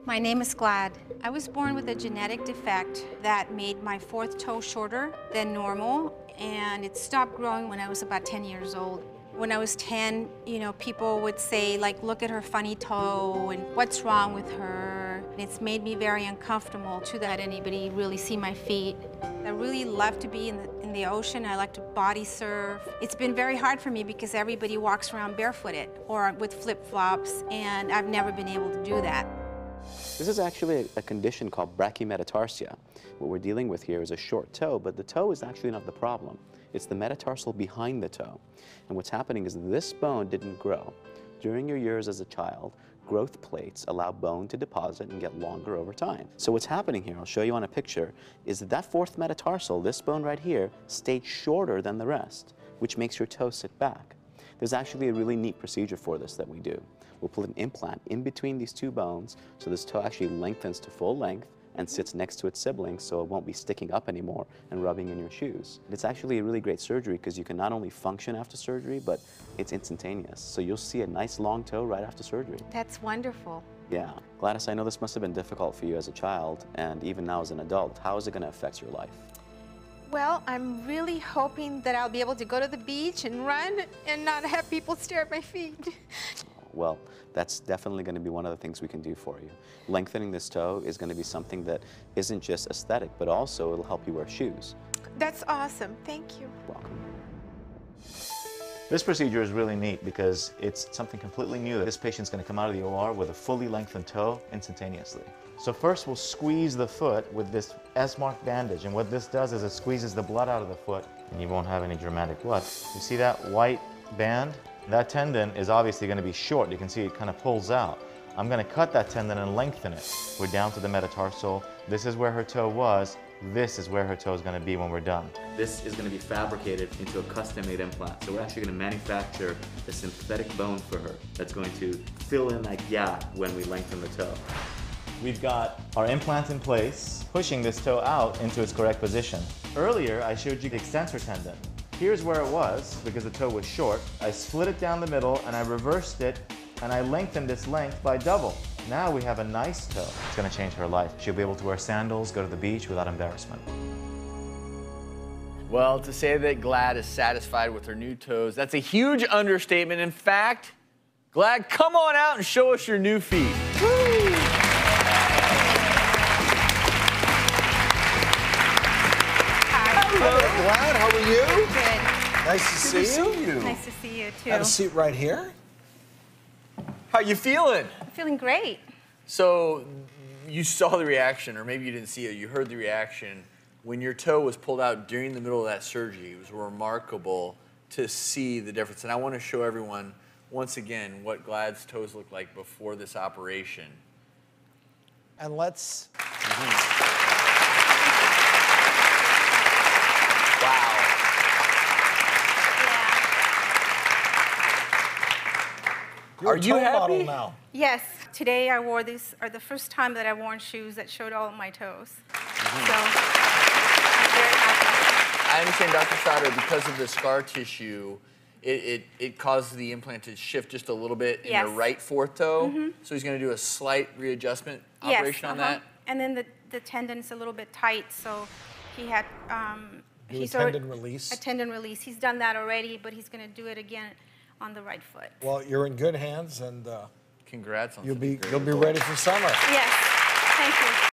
My name is Glad. I was born with a genetic defect that made my fourth toe shorter than normal, and it stopped growing when I was about 10 years old. When I was 10, people would say, like, look at her funny toe and what's wrong with her. And it's made me very uncomfortable to that anybody really see my feet. I really love to be in the ocean. I like to body surf. It's been very hard for me because everybody walks around barefooted or with flip-flops, and I've never been able to do that. This is actually a condition called brachymetatarsia. What we're dealing with here is a short toe, but the toe is actually not the problem. It's the metatarsal behind the toe. And what's happening is this bone didn't grow. During your years as a child, growth plates allow bone to deposit and get longer over time. So what's happening here, I'll show you on a picture, is that fourth metatarsal, this bone right here, stayed shorter than the rest, which makes your toe sit back. There's actually a really neat procedure for this that we do. We'll put an implant in between these two bones so this toe actually lengthens to full length and sits next to its siblings so it won't be sticking up anymore and rubbing in your shoes. It's actually a really great surgery because you can not only function after surgery, but it's instantaneous. So you'll see a nice long toe right after surgery. That's wonderful. Yeah. Gladys, I know this must have been difficult for you as a child and even now as an adult. How is it going to affect your life? Well, I'm really hoping that I'll be able to go to the beach and run and not have people stare at my feet. Well, that's definitely going to be one of the things we can do for you. Lengthening this toe is going to be something that isn't just aesthetic, but also it'll help you wear shoes. That's awesome. Thank you. Welcome. This procedure is really neat because it's something completely new. This patient's going to come out of the OR with a fully lengthened toe instantaneously. So first we'll squeeze the foot with this S-mark bandage, and what this does is it squeezes the blood out of the foot and you won't have any dramatic blood. You see that white band? That tendon is obviously going to be short. You can see it kind of pulls out. I'm going to cut that tendon and lengthen it. We're down to the metatarsal. This is where her toe was. This is where her toe is going to be when we're done. This is going to be fabricated into a custom-made implant. So we're actually going to manufacture a synthetic bone for her that's going to fill in that gap when we lengthen the toe. We've got our implant in place, pushing this toe out into its correct position. Earlier, I showed you the extensor tendon. Here's where it was, because the toe was short. I split it down the middle and I reversed it and I lengthened its length by double. Now we have a nice toe. It's gonna change her life. She'll be able to wear sandals, go to the beach without embarrassment. Well, to say that Glad is satisfied with her new toes, that's a huge understatement. In fact, Glad, come on out and show us your new feet. Woo! Hello, Glad. How are you? Good. Nice to see you. Nice to see you, too. Have a seat right here. How you feeling? I'm feeling great. So you saw the reaction, or maybe you didn't see it, you heard the reaction. When your toe was pulled out during the middle of that surgery, it was remarkable to see the difference. And I want to show everyone, once again, what Glad's toes looked like before this operation. And let's... Wow. You're Are a you toe happy? model now. Yes, today I wore these, or the first time that I've worn shoes that showed all of my toes. So I'm very happy. I understand, Dr. Sauter, because of the scar tissue, it causes the implant to shift just a little bit in the right fourth toe. So he's going to do a slight readjustment operation on that. And then the tendon's a little bit tight, so he had... Do a tendon release. A tendon release. He's done that already, but he's going to do it again on the right foot. Well, you're in good hands, and Congrats on you'll be such a great ready result. for summer. Yes, thank you.